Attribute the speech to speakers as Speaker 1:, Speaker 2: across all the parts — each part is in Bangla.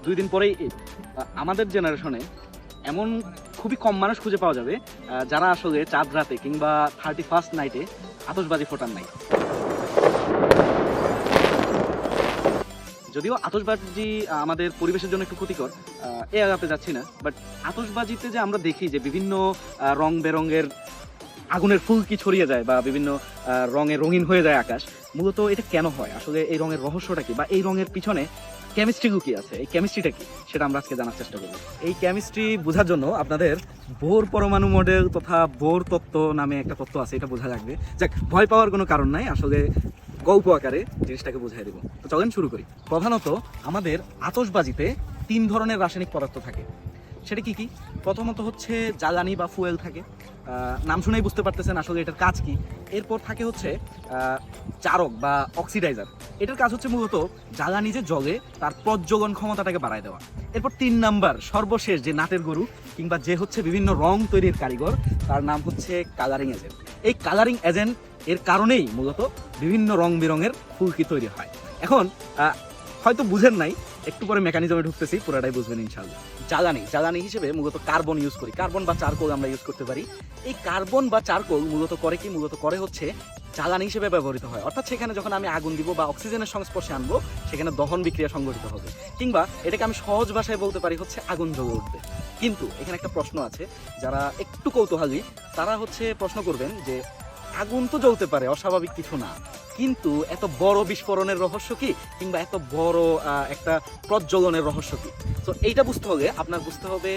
Speaker 1: 2 দিন পরেই ঈদ। আমাদের জেনারেশনে এমন খুবই কম মানুষ খুঁজে পাওয়া যাবে যারা আসলে চাঁদ রাতে কিংবা 31st নাইটে আতশবাজি ফোটান নাই। যদিও আতশবাজি আমাদের পরিবেশের জন্য একটু ক্ষতিকর, এ আগাতে যাচ্ছি না, বাট আতশবাজিতে যে আমরা দেখি যে বিভিন্ন রং বেরঙের আগুনের ফুলকি ছড়িয়ে যায় বা বিভিন্ন রঙে রঙিন হয়ে যায় আকাশ, মূলত এটা কেন হয়, আসলে এই রঙের রহস্যটা কি বা এই রঙের পিছনে কেমিস্ট্রি কি আছে, এই কেমিস্ট্রিটা কি সেটা আমরা আজকে জানার চেষ্টা করব। এই কেমিস্ট্রি বোঝার জন্য আপনাদের বোর পরমাণু মডেল তথা বোর তত্ত্ব নামে একটা তত্ত্ব আছে, এটা বোঝা লাগবে। যাক, ভয় পাওয়ার কোনো কারণ নাই, আসলে গল্প আকারে জিনিসটাকে বুঝাই দেব। তো চলেন শুরু করি। প্রধানত আমাদের আতশবাজিতে 3 ধরনের রাসায়নিক পদার্থ থাকে। সেটা কি কি? প্রথমত হচ্ছে জ্বালানি বা ফুয়েল থাকে, নাম শুনেই বুঝতে পারতেছেন আসলে এটার কাজ কি। এরপর থাকে হচ্ছে চারক বা অক্সিডাইজার। এটার কাজ হচ্ছে মূলত জ্বালানি যে জ্বলে তার প্রজ্বলন ক্ষমতাটাকে বাড়ায় দেওয়া। এরপর 3 নাম্বার সর্বশেষ যে নাটের গরু কিংবা যে হচ্ছে বিভিন্ন রং তৈরির কারিগর, তার নাম হচ্ছে কালারিং এজেন্ট। এই কালারিং এজেন্ট এর কারণেই মূলত বিভিন্ন রং বেরঙের ফুলকি তৈরি হয়। এখন হয়তো বুঝেন নাই, একটু পরে মেকানিজমে ঢুকতেছি, পুরোটাই বুঝবেন ইনশাআল্লাহ। জ্বালানি হিসেবে মূলত কার্বন ইউজ করি, কার্বন বা চারকোল আমরা ইউজ করতে পারি। এই কার্বন বা চারকোল মূলত করে কি, মূলত করে হচ্ছে জ্বালানি হিসেবে ব্যবহৃত হয়। অর্থাৎ সেখানে যখন আমি আগুন দিব বা অক্সিজেনের সংস্পর্শে আনবো, সেখানে দহন বিক্রিয়া সংঘটিত হবে, কিংবা এটাকে আমি সহজ ভাষায় বলতে পারি হচ্ছে আগুন জ্বলে উঠবে। কিন্তু এখানে একটা প্রশ্ন আছে, যারা একটু কৌতূহলী তারা হচ্ছে প্রশ্ন করবেন যে আগুন তো জ্বলতে পারে, অস্বাভাবিক কিছু না, কিন্তু এত বড় বিস্ফোরণের রহস্য কি, কিংবা এত বড় একটা প্রজ্বলনের রহস্য কি? তো এইটা বুঝতে হলে আপনার বুঝতে হবে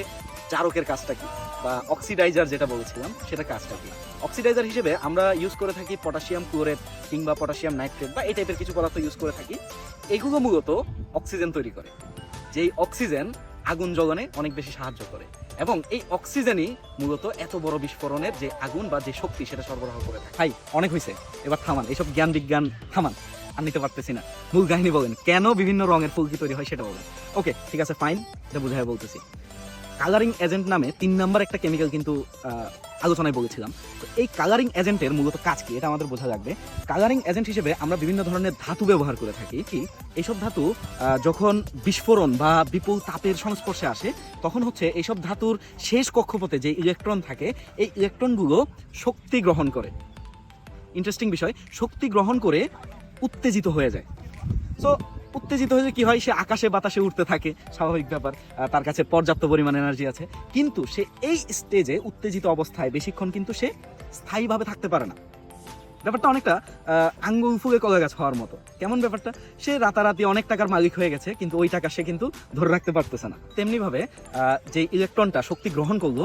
Speaker 1: জারকের কাজটা কি, বা অক্সিডাইজার যেটা বলেছিলাম সেটা কাজটা কি। অক্সিডাইজার হিসেবে আমরা ইউজ করে থাকি পটাশিয়াম ক্লোরেট কিংবা পটাশিয়াম নাইট্রেট বা এই টাইপের কিছু পদার্থ ইউজ করে থাকি। এগুলো মূলত অক্সিজেন তৈরি করে, যেই অক্সিজেন আগুন জ্বলনে অনেক বেশি সাহায্য করে, এবং এই অক্সিজেনই মূলত এত বড় বিস্ফোরণের যে আগুন বা যে শক্তি সেটা সরবরাহ করে থাকে। ভাই অনেক হয়েছে, এবার থামান, এইসব জ্ঞান বিজ্ঞান থামান, আর নিতে পারতেছি না। মূল কাহিনী বলেন, কেন বিভিন্ন রঙের ফুলকি তৈরি হয় সেটা বলেন। ওকে ঠিক আছে, ফাইন, এটা বুঝাই বলতেছি। কালারিং এজেন্ট নামে 3 নাম্বার একটা কেমিক্যাল কিন্তু আলোচনায় বলেছিলাম। তো এই কালারিং এজেন্টের মূলত কাজ কি এটা আমাদের বোঝা লাগবে। কালারিং এজেন্ট হিসেবে আমরা বিভিন্ন ধরনের ধাতু ব্যবহার করে থাকি। কি এইসব ধাতু যখন বিস্ফোরণ বা বিপুল তাপের সংস্পর্শে আসে, তখন হচ্ছে এইসব ধাতুর শেষ কক্ষপথে যে ইলেকট্রন থাকে, এই ইলেকট্রনগুলো শক্তি গ্রহণ করে। ইন্টারেস্টিং বিষয়, শক্তি গ্রহণ করে উত্তেজিত হয়ে যায়। সো উত্তেজিত হয়ে কি হয়, সে আকাশে বাতাসে উঠতে থাকে, স্বাভাবিক ব্যাপার, তার কাছে পর্যাপ্ত পরিমাণ এনার্জি আছে। কিন্তু সে এই স্টেজে উত্তেজিত অবস্থায় বেশিক্ষণ কিন্তু সে স্থায়ীভাবে থাকতে পারে না। ব্যাপারটা অনেকটা আঙ্গুল ফুলে কলা গাছ হওয়ার মতো। কেমন ব্যাপারটা? সে রাতারাতি অনেক টাকার মালিক হয়ে গেছে, কিন্তু ওই টাকা সে কিন্তু ধরে রাখতে পারতেছে না। তেমনিভাবে যে ইলেকট্রনটা শক্তি গ্রহণ করলো,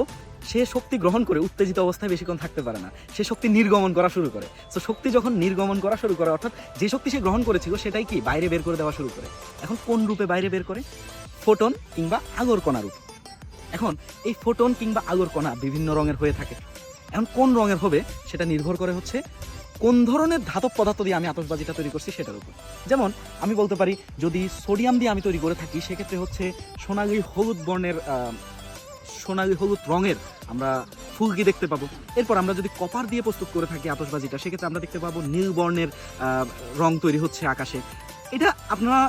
Speaker 1: সে শক্তি গ্রহণ করে উত্তেজিত অবস্থায় বেশিক্ষণ থাকতে পারে না, সে শক্তি নির্গমন করা শুরু করে। তো শক্তি যখন নির্গমন করা শুরু করে, অর্থাৎ যে শক্তি সে গ্রহণ করেছিল সেটাই কি বাইরে বের করে দেওয়া শুরু করে। এখন কোন রূপে বাইরে বের করে? ফোটন কিংবা আলোর কণা রূপ। এখন এই ফোটন কিংবা আলোর কণা বিভিন্ন রঙের হয়ে থাকে। এখন কোন রঙের হবে সেটা নির্ভর করে হচ্ছে কোন ধরনের ধাতব পদার্থ দিয়ে আমি আতশবাজিটা তৈরি করছি সেটার উপর। যেমন আমি বলতে পারি, যদি সোডিয়াম দিয়ে আমি তৈরি করে থাকি, সেক্ষেত্রে হচ্ছে সোনালি হলুদ রঙের আমরা ফুলকি দেখতে পাবো। এরপর আমরা যদি কপার দিয়ে প্রস্তুত করে থাকি আতশবাজিটা, সেক্ষেত্রে আমরা দেখতে পাবো নীল বর্ণের রং তৈরি হচ্ছে আকাশে। এটা আপনারা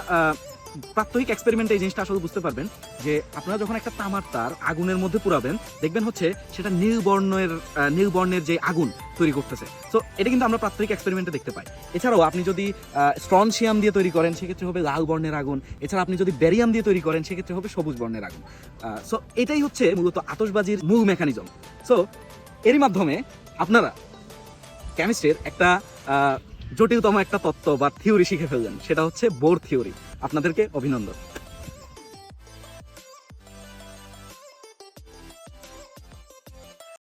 Speaker 1: প্রাত্যহিক এক্সপেরিমেন্টে এই জিনিসটা আসলে বুঝতে পারবেন যে আপনারা যখন একটা তামার তার আগুনের মধ্যে পুরাবেন, দেখবেন হচ্ছে সেটা নীল বর্ণের যে আগুন তৈরি করতেছে। তো এটা কিন্তু আমরা প্রাত্যহিক এক্সপেরিমেন্টে দেখতে পাই। এছাড়াও আপনি যদি স্ট্রনশিয়াম দিয়ে তৈরি করেন, সেক্ষেত্রে হবে লাল বর্ণের আগুন। এছাড়া আপনি যদি ব্যারিয়াম দিয়ে তৈরি করেন, সেক্ষেত্রে হবে সবুজ বর্ণের আগুন। সো এটাই হচ্ছে মূলত আতশবাজির মূল মেকানিজম। সো এরই মাধ্যমে আপনারা কেমিস্ট্রির একটা জটিলতম একটা তত্ত্ব বা থিওরি শিখে ফেললেন, সেটা হচ্ছে বোর থিওরি। আপনাদেরকে অভিনন্দন।